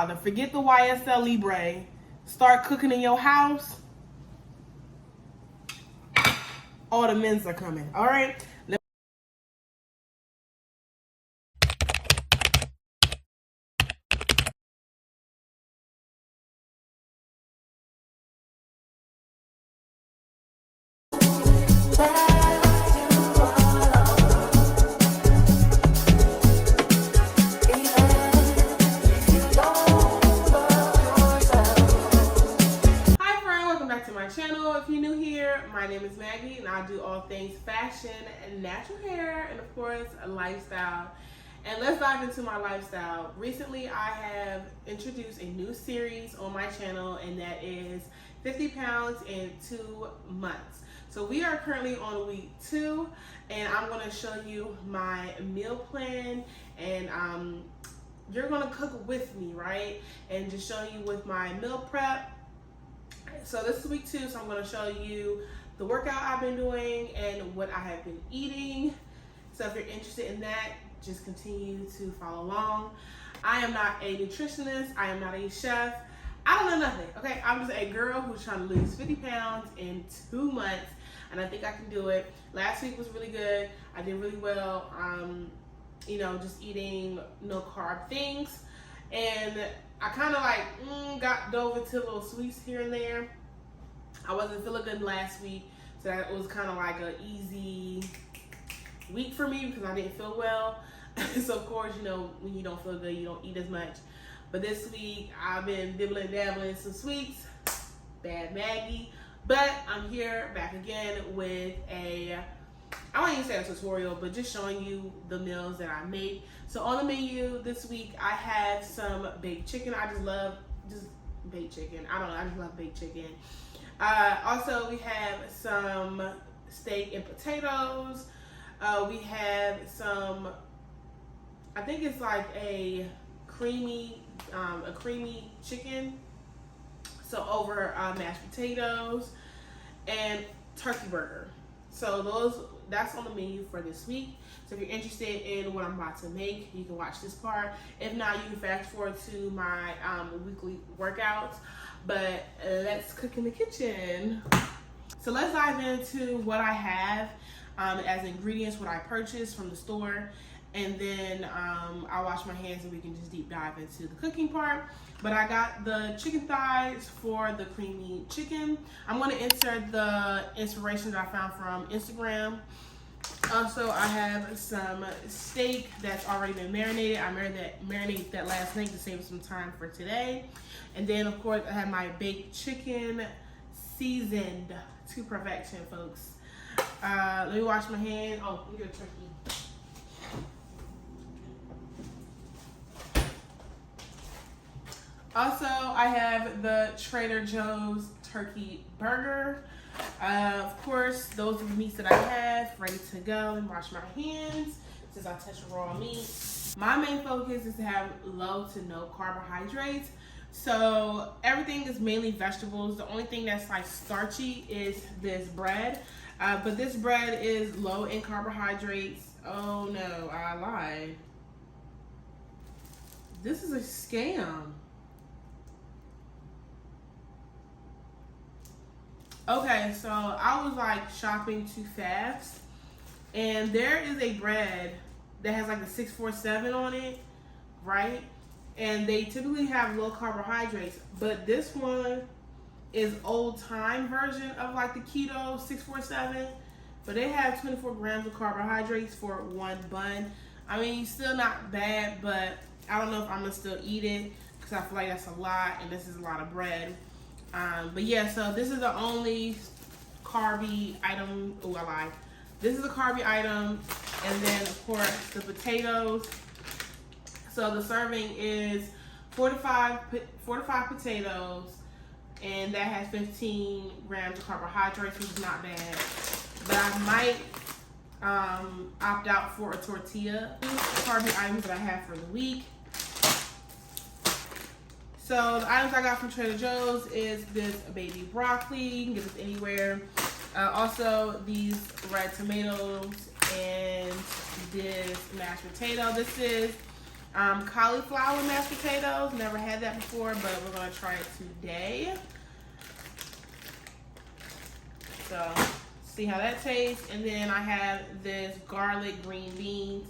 father. Forget the YSL Libre. Start cooking in your house. All the men's are coming. All right. Channel. If you're new here, my name is Maggie and I do all things fashion and natural hair and of course a lifestyle. And let's dive into my lifestyle. Recently I have introduced a new series on my channel, and that is 50 pounds in 2 months. So we are currently on week 2, and I'm going to show you my meal plan, and you're going to cook with me, right? And just show you with my meal prep. So this is week 2, so I'm going to show you the workout I've been doing and what I have been eating. So if you're interested in that, just continue to follow along. I am not a nutritionist. I am not a chef. I don't know nothing, okay? I'm just a girl who's trying to lose 50 pounds in 2 months, and I think I can do it. Last week was really good. I did really well, you know, just eating no carb things. And I kind of like got dove into little sweets here and there. I wasn't feeling good last week, so that was kind of like an easy week for me because I didn't feel well. So of course, you know, when you don't feel good, you don't eat as much. But this week I've been dibbling dabbling in some sweets. Bad Maggie. But I'm here back again with a, I won't even say a tutorial, but just showing you the meals that I make. So on the menu this week, I have some baked chicken. I just love baked chicken. I don't know, I just love baked chicken. Also, we have some steak and potatoes. We have some, I think it's like a creamy chicken. So over mashed potatoes and turkey burger. So that's on the menu for this week. So if you're interested in what I'm about to make, you can watch this part. If not, you can fast forward to my weekly workouts. But let's cook in the kitchen. So let's dive into what I have as ingredients, what I purchased from the store. And then I'll wash my hands and we can just deep dive into the cooking part. But I got the chicken thighs for the creamy chicken. I'm going to insert the inspiration that I found from Instagram. Also, I have some steak that's already been marinated. I marinated that last night to save some time for today. And then, of course, I have my baked chicken seasoned to perfection, folks. Let me wash my hands. Oh, let me get a turkey. Also, I have the Trader Joe's turkey burger. Of course, those are the meats that I have ready to go. Let me wash my hands since I touch raw meat. My main focus is to have low to no carbohydrates. So everything is mainly vegetables. The only thing that's like starchy is this bread. But this bread is low in carbohydrates. Oh no, I lied. This is a scam. Okay, so I was like shopping too fast, and there is a bread that has like a 647 on it, right? And they typically have low carbohydrates, but this one is old time version of like the keto 647, but they have 24 grams of carbohydrates for one bun. I mean, still not bad, but I don't know if I'm gonna still eat it because I feel like that's a lot, and this is a lot of bread. But yeah, so this is the only carby item. Oh, I lied. This is a carby item, and then of course the potatoes. So the serving is 45 potatoes, and that has 15 grams of carbohydrates, which is not bad. But I might opt out for a tortilla. Carby items that I have for the week. So the items I got from Trader Joe's is this baby broccoli. You can get this anywhere. Also these red tomatoes and this mashed potato. This is cauliflower mashed potatoes. Never had that before, but we're gonna try it today. So see how that tastes. And then I have this garlic green beans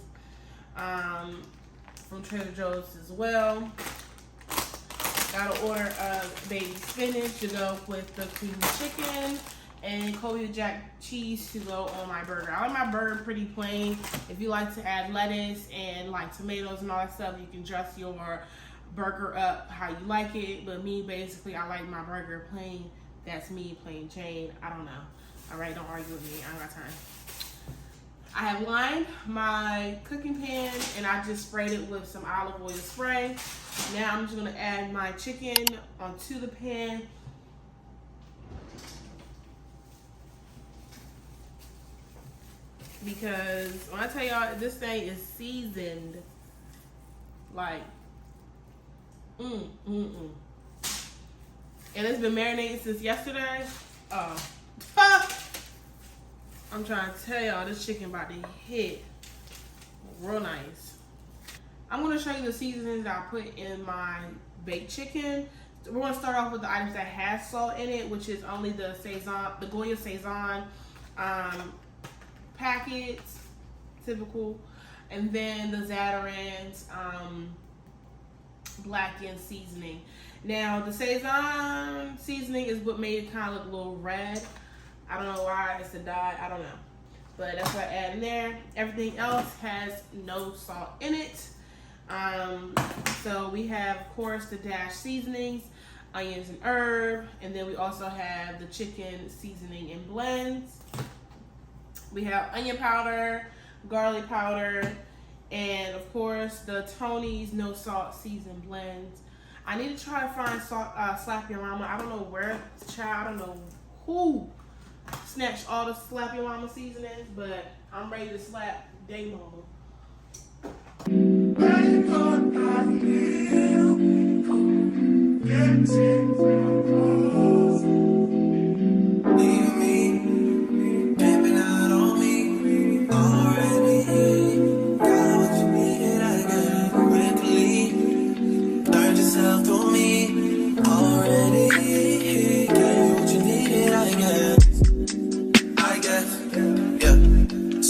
from Trader Joe's as well. Got an order of baby spinach to go with the creamy chicken, and Colby Jack cheese to go on my burger. I like my burger pretty plain. If you like to add lettuce and like tomatoes and all that stuff, you can dress your burger up how you like it. But me, basically, I like my burger plain. That's me, plain Jane. I don't know. All right, don't argue with me. I don't got time. I have lined my cooking pan and I just sprayed it with some olive oil spray. Now I'm just gonna add my chicken onto the pan. Because when I tell y'all, this thing is seasoned like, And it's been marinated since yesterday. I'm trying to tell y'all, this chicken about to hit real nice. I'm gonna show you the seasonings that I put in my baked chicken. So we're gonna start off with the items that has salt in it, which is only the Goya Sazon packets, typical, and then the Zatarain's blackened seasoning. Now the Sazon seasoning is what made it kind of look a little red. I don't know why, it's a dye, I don't know. But that's what I add in there. Everything else has no salt in it. So we have, of course, the Dash seasonings, onions and herb, and then we also have the chicken seasoning and blends. We have onion powder, garlic powder, and of course the Tony's no salt seasoned blends. I need to try to find Slap Your Mama. I don't know where, child, I don't know who snatched all the Slap Your Mama seasonings, but I'm ready to slap Day Mama.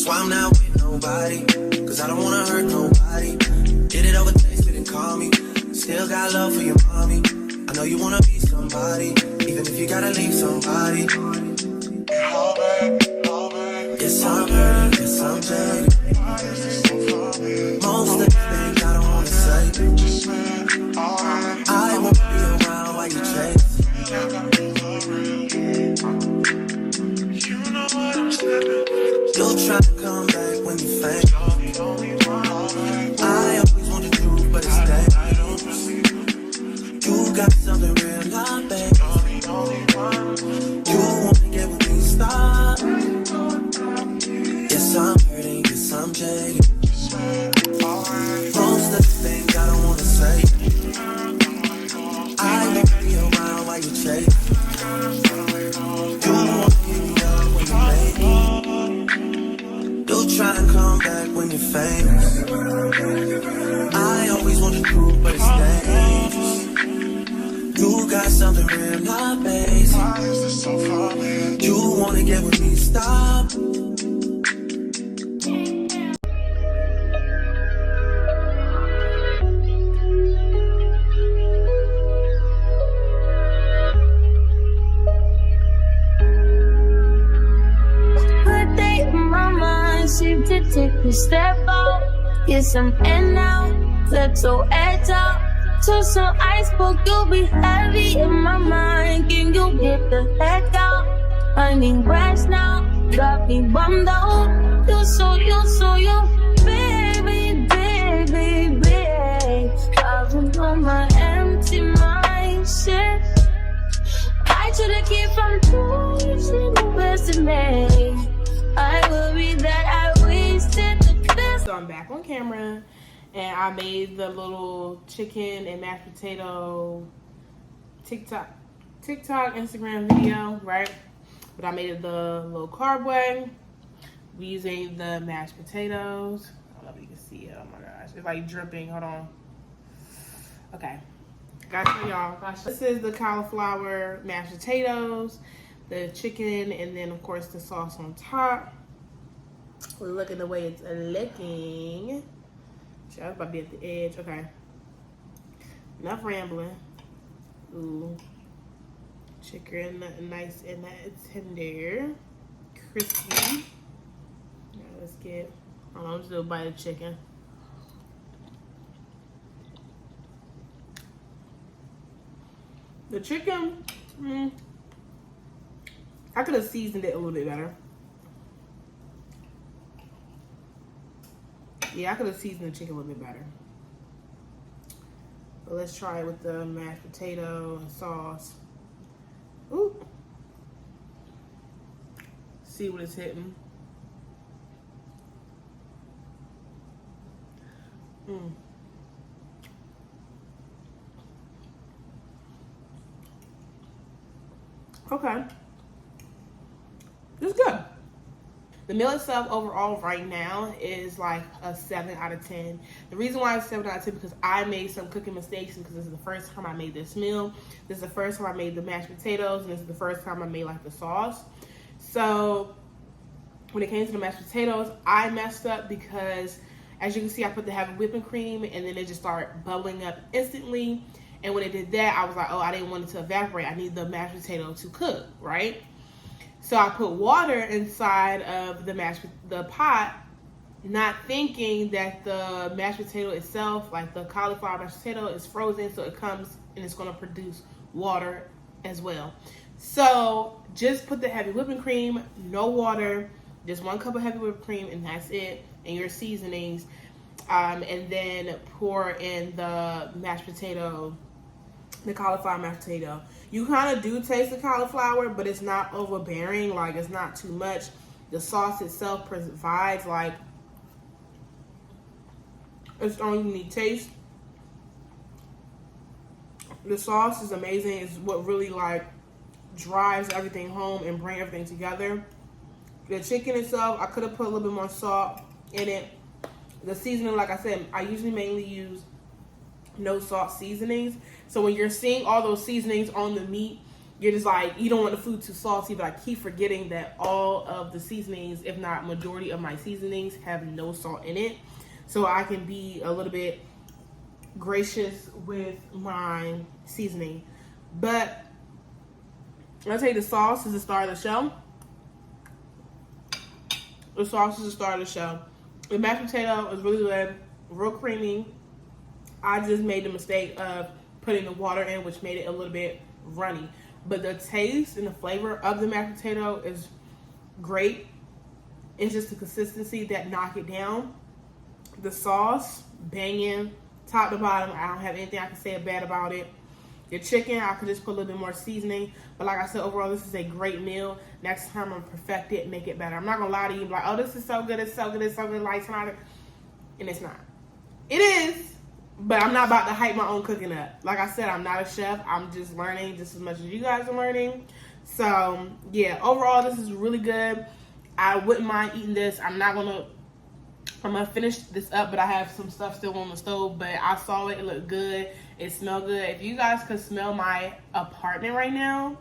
I'm not with nobody, cause I don't wanna hurt nobody. Did it over text, didn't call me. Still got love for your mommy. I know you wanna be somebody, even if you gotta leave somebody. Yes, I'm hurting, yes, I'm jaded. Most of the things I don't wanna say. I won't be around while you chase. You'll try to come back when you faint. I always want the truth, but it's dangerous. You got something real, not bad. You wanna get with me, stop. Yes, I'm hurting, yes, I'm jaded. Most of the things I don't wanna say. I won't be around while you chase. You wanna give me up when you make me. You'll try and come back when you're famous. I always want the truth, but it's dangerous. You got something real, not basic. You wanna get with me, stop. Seem to take a step out, get some in now, let your edge out. To some iceberg, you'll be heavy in my mind. Can you get the heck out? I need rest now, got me bummed out. You baby, baby, baby. Driving on my empty mind, shit. I should've kept from losing the best of me. I worry that I wasted the best. So I'm back on camera and I made the little chicken and mashed potato TikTok, Instagram video, right? But I made it the low carb way. We're using the mashed potatoes. I don't know if you can see it. Oh my gosh, it's like dripping. Hold on. Okay. Got for y'all. This is the cauliflower mashed potatoes, the chicken, and then of course the sauce on top. Look at the way it's looking. I was about to be at the edge. Okay. Enough rambling. Ooh. Chicken nice and tender. Crispy. Now let's get, hold on, let's do a bite of chicken. The chicken, I could have seasoned it a little bit better. Yeah, I could have seasoned the chicken a little bit better. But let's try it with the mashed potato and sauce. Ooh. See what it's hitting. Okay. It's good. The meal itself overall right now is like a 7 out of 10. The reason why it's 7 out of 10 because I made some cooking mistakes because this is the first time I made this meal. This is the first time I made the mashed potatoes, and this is the first time I made like the sauce. So when it came to the mashed potatoes, I messed up because as you can see, I put the heavy whipping cream and then it just started bubbling up instantly. And when it did that, I was like, oh, I didn't want it to evaporate. I need the mashed potato to cook, right? So I put water inside of the pot, not thinking that the mashed potato itself, like the cauliflower mashed potato, is frozen, so it comes and it's going to produce water as well. So just put the heavy whipping cream, no water, just 1 cup of heavy whipping cream, and that's it, and your seasonings. And then pour in the mashed potato, the cauliflower mashed potato. You kind of do taste the cauliflower, but it's not overbearing. Like, it's not too much. The sauce itself provides like its own unique taste. The sauce is amazing. It's what really like drives everything home and bring everything together. The chicken itself, I could have put a little bit more salt in it. The seasoning, like I said, I usually mainly use no salt seasonings. So when you're seeing all those seasonings on the meat, you're just like, you don't want the food too salty, but I keep forgetting that all of the seasonings, if not majority of my seasonings, have no salt in it. So I can be a little bit gracious with my seasoning. But I'll tell you, the sauce is the star of the show. The sauce is the star of the show. The mashed potato is really good, real creamy. I just made the mistake of putting the water in, which made it a little bit runny. But the taste and the flavor of the mashed potato is great. It's just the consistency that knock it down. The sauce, banging, top to bottom. I don't have anything I can say bad about it. The chicken, I could just put a little bit more seasoning. But like I said, overall, this is a great meal. Next time, I'm going to perfect it, make it better. I'm not going to lie to you, like, oh, this is so good, it's so good, it's so good, like tonight. And it's not. It is, but I'm not about to hype my own cooking up. Like I said, I'm not a chef. I'm just learning just as much as you guys are learning. So, yeah, overall, this is really good. I wouldn't mind eating this. I'm going to finish this up, but I have some stuff still on the stove. But I saw it. It looked good. It smelled good. If you guys could smell my apartment right now,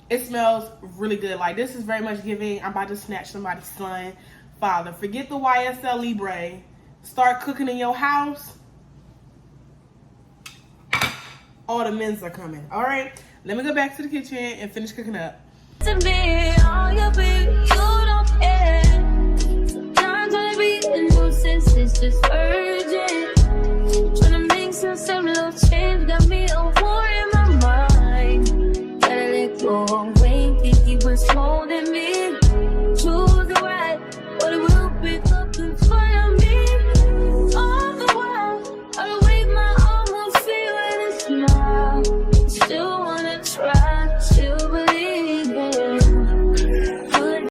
it smells really good. Like, this is very much giving, I'm about to snatch somebody's son, father. Forget the YSL Libre. Start cooking in your house. All the men's are coming. All right, let me go back to the kitchen and finish cooking up. To be all you be, you don't care. Sometimes I be a nuisance, it's just